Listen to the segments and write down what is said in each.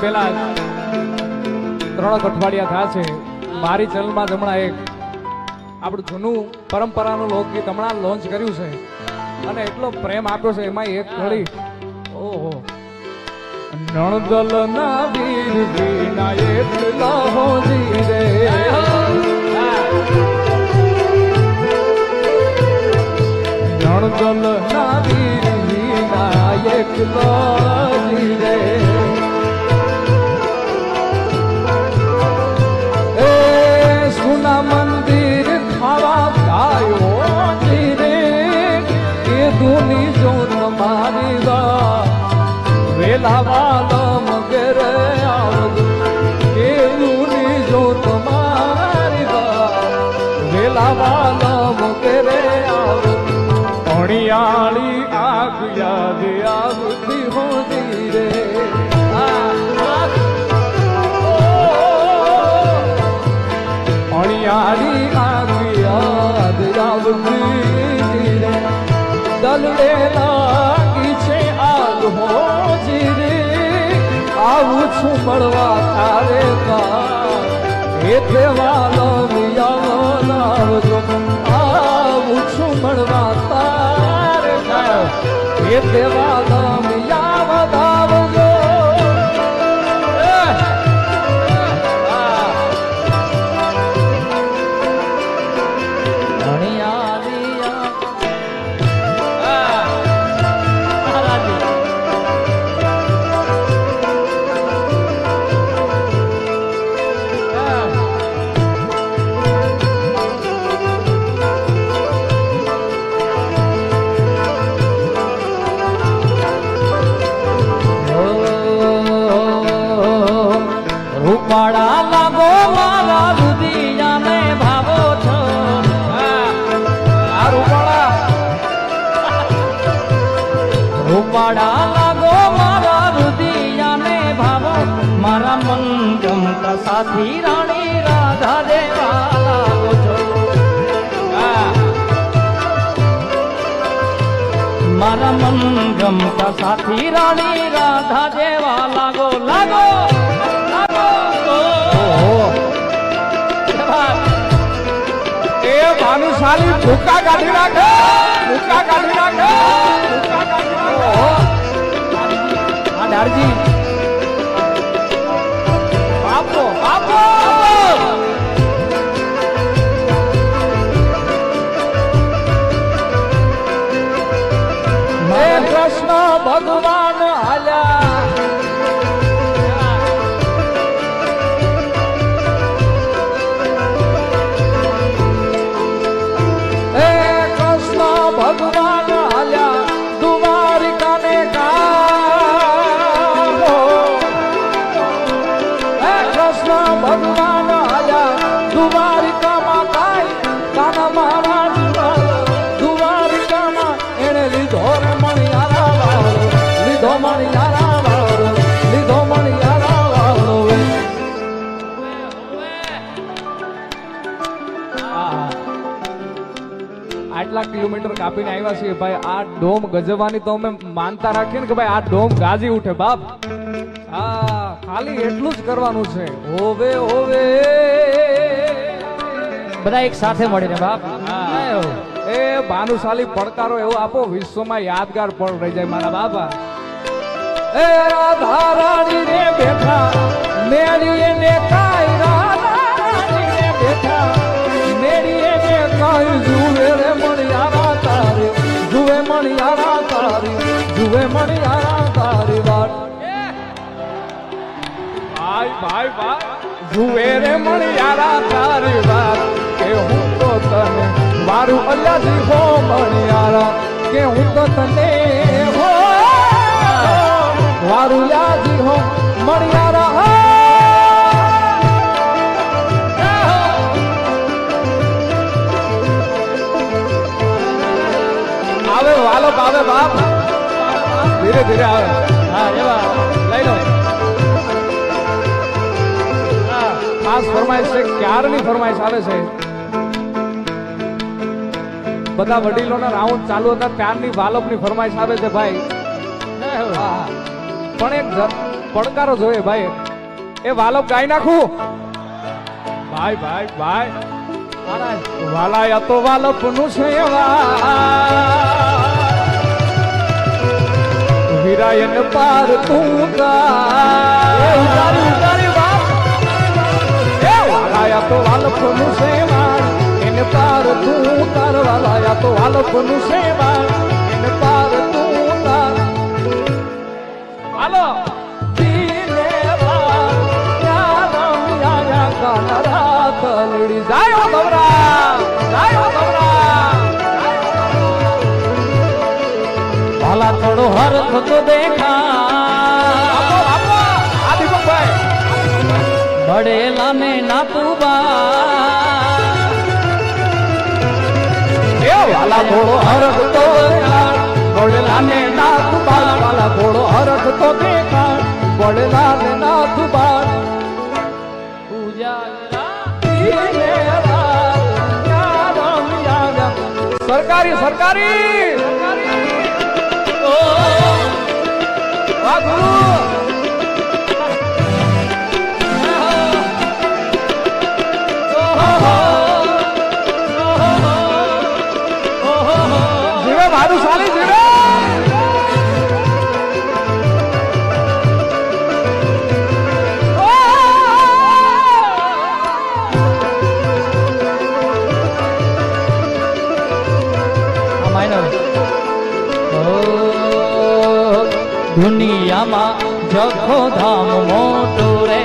પહેલા 3 અઠવાડિયા થયા છે મારી ચેનલમાં હમણાં એક આપણું જૂનું પરંપરાનું લોકગીત હમણાં લોન્ચ કર્યું છે અને એટલો પ્રેમ આપ્યો છે એમાં એક ઘડી ઓહો નણદલ ના વીર વિના એકલા હોજી રે નણદલ ના વીર વિના એકલા હોજી રે સુના મંદિર ખાવા ગાયો રે કે દુની જો તમારી વા વેલા વાલમ ઘરે આવજો કે દુની જો તમારી વા વેલા વાલમ ઘરે આવજો અણિયાળી આગ યાદ આવતી હોતી રે અણિયાળી આગ યાદ આવતી રે દલડે લાગી છે આગ હોજી રે આવું છું મળવા તારે એ દેવાલો મિયાવજો આવું છું મળવા તારે એ દેવાલો મિયાવજો રૂપાળા લાગો મારા રુદિયાને ભાવો છો આ રૂપાળા લાગો મારા રુદિયાને ભાવો મારા મન ગમતા સાથી રાણી રાધા દેવા લાગો છો મારા મન ગમતા સાથી રાણી રાધા દેવા લાગો લાગો એ ભાનુશાલી ભૂકા કાઢી નાખે ભૂકા કાઢી નાખે ભૂકા કાઢી નાખે આ ડારજી બાપો બાપો હે કૃષ્ણ ભગવાન હાલ્યા ભગવાન હાલ્યા દ્વારિકાને ગાવો હે કૃષ્ણ ભગવાન હાલ્યા દ્વારિકામાં કાઈ કાના મહારાજ દ્વારિકામાં એને લીધો મણિયારા વાળો લીધો મણિયારા વાળો લીધો મણિયારા વાળો આટલા કિલોમીટર કાપીને આવ્યા છીએ ભાઈ આ ડોમ ગજવાની તો અમે માનતા રાખીએ ને કે ભાઈ આ ડોમ ગાજી ઉઠે બાપ હા ખાલી એટલું જ કરવાનું છે હોવે હોવે બધા એક સાથે મળીને બાપ એ ભાનુશાલી પડકારો એવો આપો વિશ્વમાં યાદગાર પળ રહી જાય મારા બાપા એ રાધા રાણી રે બેઠા મેળીએ ને કાઈ રાધા રાણી રે બેઠા મેળીએ ને કાઈ જુએ રે મણિયારા તારે જુએ મણિયારા તારી જુએ મણિયારા તારી વાત ભાઈ ભાઈ ભાઈ જુએ રે મણિયારા તારી વાત કે હું તો તને મારું અલ્લાજી હો મણિયારા કે હું તો તને હો મારું યાજી હો મણિયારા આવે વાલો આવે બાપ ધીરે ધીરે આવે હા એવા લઈ લો ખાસ ફરમાઈશ છે ક્યારની ફરમાઈશ આવે છે બધા વડીલોના રાઉન્ડ ચાલુ હતા ત્યારની વાલપની ફરમાઈશ આવે છે ભાઈ પણ એક પડકારો જોઈએ ભાઈ. એ વાલપ ગાઈ નાખું ભાઈ ભાઈ ભાઈ વાલાયા તો વાલપ નું છે વિરાયન પાર તું ઉતારી બાપ એ વાલાયા તો વાલપ નું છે એને પાર તું ઉતાર વાલાયા તો વાલપ નું છે એને પાર તું ઉતાર હાલો તલડી જાય ભાલા થોડો હરખ તો દેખા બડેલા ને નાતુબા વાલા થોડો હરખ તો બડેલા ને નાતુબા વાલા થોડો હરખ તો દેખા બડેલા ને નાતુબા સરકારી સરકારી વાહ ગુરુ જીવે મારું સાલી જીવે દુનિયામાં જખો ધામ મોટો રે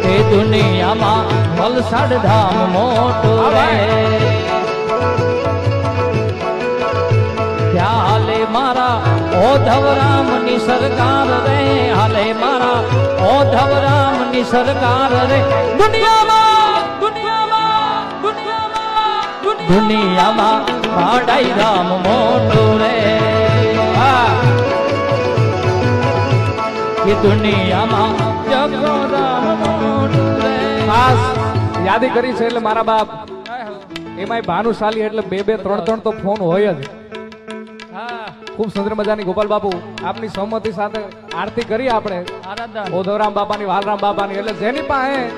એ દુનિયામાં વલસાડ ધામ મોટો રે ત્યાં હાલે મારા ઓધવરામની સરકાર રે હાલે મારા ઓધવરામની સરકાર રે દુનિયામાં ભાડાઈ રામ મોટો રે એ દુનિયામાં જગો રામ મોટો રે ખાસ યાદી કરી છે એટલે મારા બાપ એમાંય ભાનુશાલી એટલે બે બે ત્રણ ત્રણ તો ફોન હોય જ. ખૂબ સુંદર મજાની ગોપાલ બાપુ આપની સહમતિ સાથે આરતી કરી આપણે ઓધવરામ બાપાની વાલરામ બાપાની એટલે જેની પાસે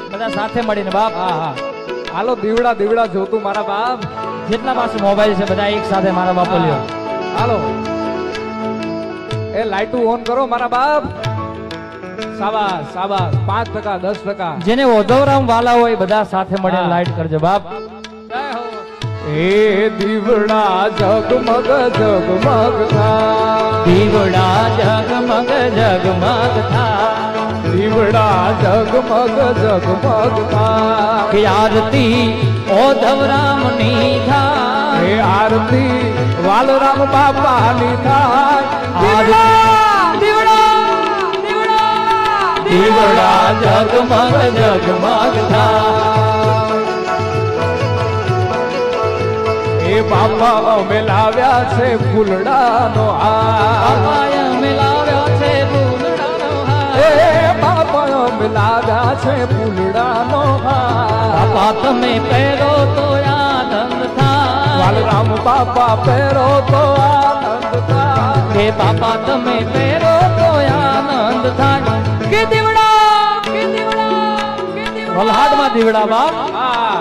બધા સાથે મળીને બાપ હા હા હાલો દીવડા દીવડા જોતું મારા બાપ જેટલા પાસે મોબાઈલ છે બધા એક સાથે મારા બાપો લ્યો હાલો એ લાઈટું ઓન કરો મારા બાપ સાબાસ સાબાસ 5% 10% જેને ઓધવરામ વાલા હોય બધા સાથે મળીને લાઈટ કરજો બાપ એ દીવડા જગમગ જગમગ થા દીવડા જગમગ જગમગ થા દીવડા જગમગ જગમગ થા કે આરતી ઓધવરામ ની થાય હે આરતી વાલરામ બાપાની થાય દીવડા જગમગ જગમગ થા એ બાપા અમે લાવ્યા છે ફૂલડાનો હાર અમે લાવ્યા છે ફૂલડાનો હાર એ બાપા અમે લાવ્યા છે ફૂલડાનો હાર બાપા તમે પહેરો તો આનંદ થાય વાલરામ બાપા પહેરો તો આનંદ થાય કે બાપા તમે પહેરો તો આનંદ થાય કે દીવડા વલહાડમાં દીવડા બાપ હા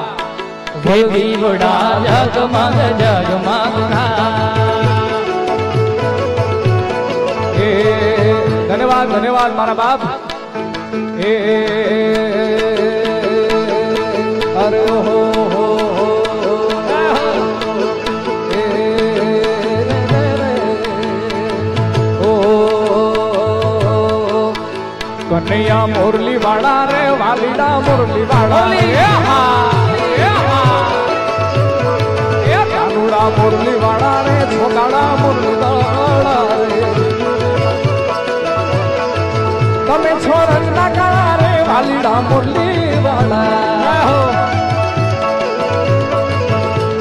હે દીવડા જગમગ જગમગ એ ધન્યવાદ ધન્યવાદ મારા બાપ એ અરે હો હો કનૈયા મોરલી વાળા રે વાલીડા મોરલી વાળા કાનુડા મોરલી વાળા રે છોકાડા મોરલી વાળા રે તમે છોરજ ના કાળા રે વાલીડા મોરલી વાળા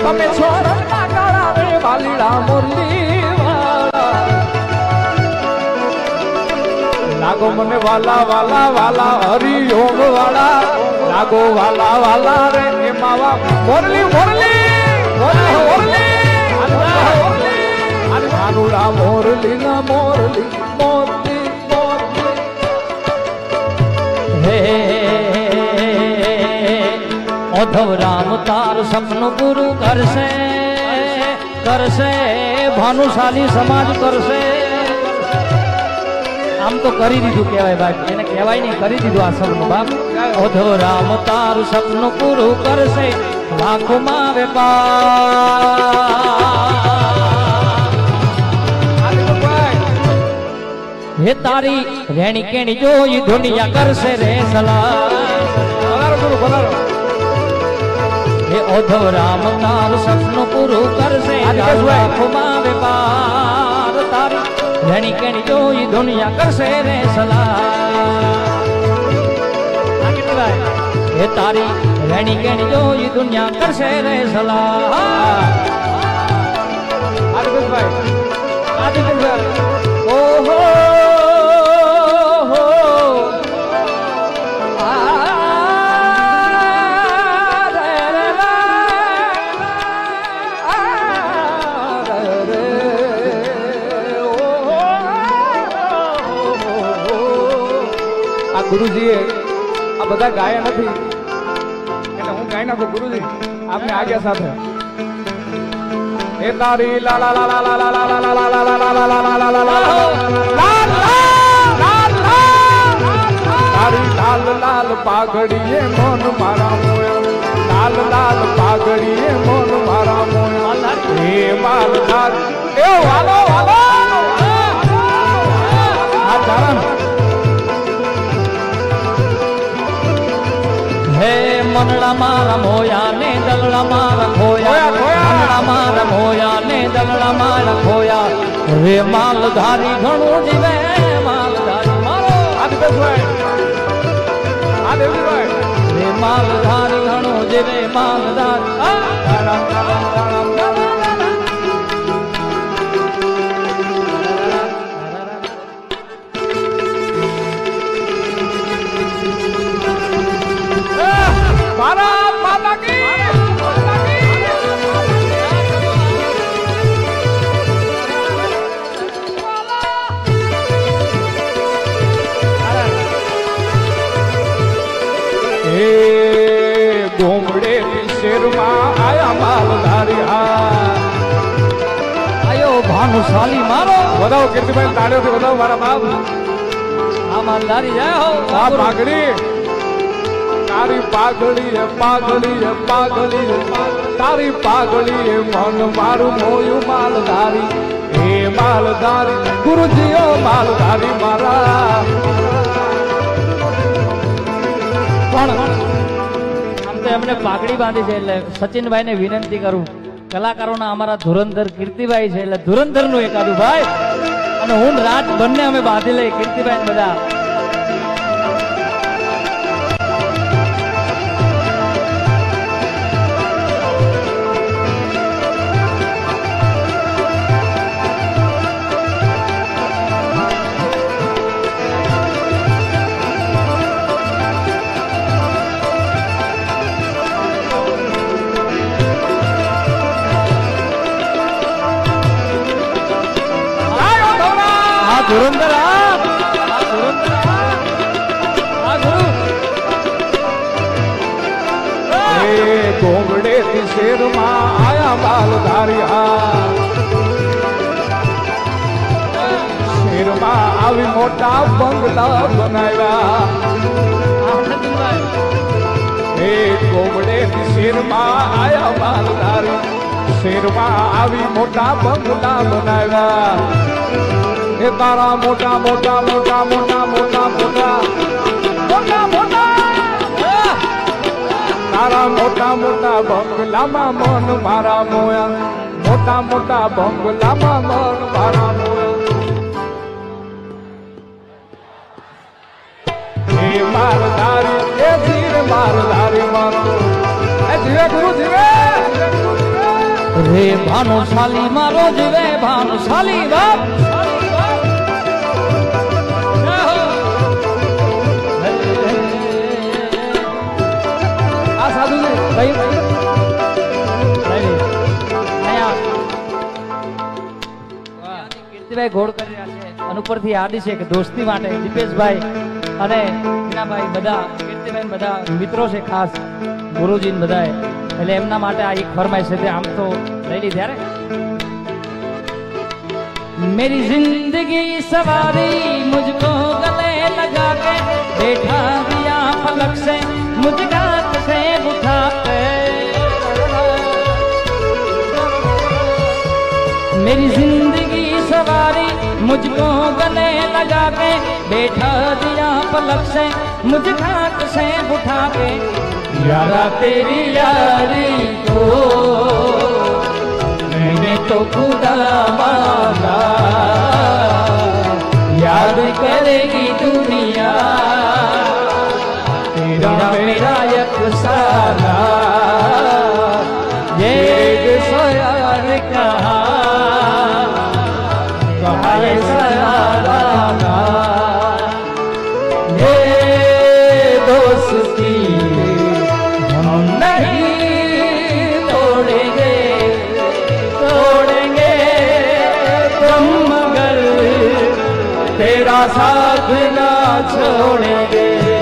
તમે છોરજ ના કાળા રે વાલીડા મોરલી વાળા લાગો મને વાલા વાલા વાલા હરિઓમ વાળા લાગો વાલા વાલા રે એ માવા મોરલી મોરલી મોરલી મોરલી મનુડા મોરલી ના મોરલી મોરલી મોરલી હે ઓધવ રામ તારું સપનું પૂરું કરશે કરશે ભાનુશાલી સમાજ કરશે આમ તો કરી દીધું કહેવાય બાપ એને કહેવાય નહીં કરી દીધું આ સપનું બાપ ઓધવ રામ તારું સપનું પૂરું કરશે લાખોમાં વેપાર હે તારી રેણી કેણી જોઈ દુનિયા કરશે રે સલાહ હે ઓધવ રામ તારું સપનું પૂરું કરશે લાખોમાં વેપાર તારી રેણી કેણી જોઈ દુનિયા કરશે રે સલાહ હે તારી રેણી કેણી જોઈ દુનિયા કરશે રે સલાહ ઓહો ગુરુજીએ આ બધા ગાયા નથી એટલે હું ગાઈ નાખું ગુરુજી આપને આજ્ઞા સાથે એ તારી લા લા લા લા લા લા લા લા લા લા લા લા લા તારી લાલ લાલ પાઘડીએ મન મારા મોયા લાલ લાલ પાઘડીએ મન મારા મોયા હે માલધાર એ વાલો વાલો આ ધારણ હે મનડા મારા મોયા ને દલડા મારા ખોયા મનડા મારા મોયા ને દલડા મારા ખોયા રે માલધારી ઘણું જીવે માલધારી મારો રે માલધારી ઘણું જીવે ભારત માતા કી હે ગોમડે શેરમાં આયા માલધારી આયો ભાનુશાલી મારો વધાવો કીર્તિભાઈ તાળીઓથી વધાવો મારા બાપ આ માલધારી જાય હો આ પાઘડી તારી પાઘડી હે પાઘડી હે પાઘડી હે તારી પાઘડી હે મન મારું મોયું માલધારી હે માલધારી ગુરુજીઓ માલધારી મારા પણ આમ તો એમને પાઘડી બાંધી છે એટલે સચિનભાઈને વિનંતી કરું કલાકારોના અમારા ધુરંધર કીર્તિભાઈ છે એટલે ધુરંધરનું એકાદું ભાઈ અને હું ને રાત બંને અમે બાંધી લઈ કીર્તિભાઈ બધા ધુરંધર ગોમડે થી શેરમાં આયા માલધારી શેરમાં આવી મોટા બંગલા બનાવ્યા હે ગોમડે થી શેરમાં આયા માલધારી શેરમાં આવી મોટા બંગલા બનાવ્યા એ તારા મોટા મોટા મોટા મોટા મોટા મોટા મોટા મોટા તારા મોટા મોટા બંગલામાં મન મારા મોયા મોટા મોટા બંગલામાં મન મારા મોયા એ માલધારી એ ધીર માલધારી મારો એ જીવે ગુરુ જીવે રે ભાનુશાલી મારો જીવે ભાનુશાલી બાપ ભાઈ કીર્તિભાઈ ઘોડ કરી રહ્યા છે અને ઉપરથી આદિ છે કે દોસ્તી માટે દીપેશભાઈ અને હિનાભાઈ બધા કીર્તિભાઈ બધા મિત્રો છે ખાસ ગુરુજી ને બધા એટલે એમના માટે આ એક ફરમાઈશ છે તે આમ તો લઈ લીધી ત્યારે मेरी जिंदगी सवारी मुझको गले लगा के बैठा दिया पलक से मुझ गात से उठा के मेरी जिंदगी सवारी मुझको गले लगा के बैठा दिया पलक से मुझ घाट से उठा के यारा तेरी यारी को मैंने तो खुदा मांगा याद करेगी दुनिया तेरा मेरा एक साला ये सोयार कहा सयारा ये दोस्ती हम नहीं तोड़ेंगे तेरा साथ ना छोड़ेंगे